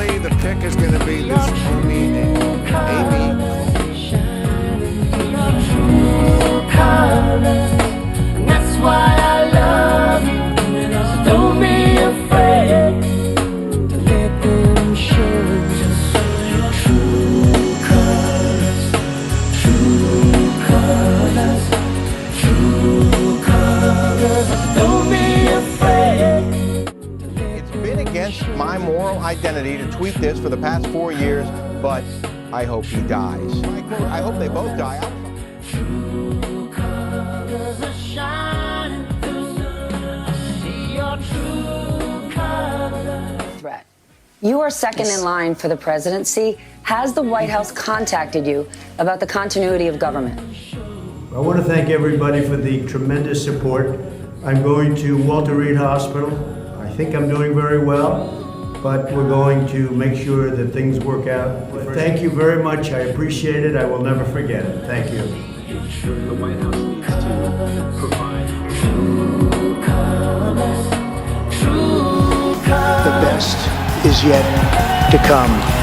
Unfortunately, the pick is going to be this homie, Amy. That's why I love you. So don't be afraid to let them show your true colors, true colors, true colors. Don't be afraid. It's been against my moral identity to tweet this for the past 4 years, but I hope he dies. I hope they both die. True colors are shining through. See your true colors. Threat. You are second in line for the presidency. Has the White House contacted you about the continuity of government? I want to thank everybody for the tremendous support. I'm going to Walter Reed Hospital. I think I'm doing very well, but we're going to make sure that things work out. Thank you very much. I appreciate it. I will never forget it. Thank you. The White House needs to provide. The best is yet to come.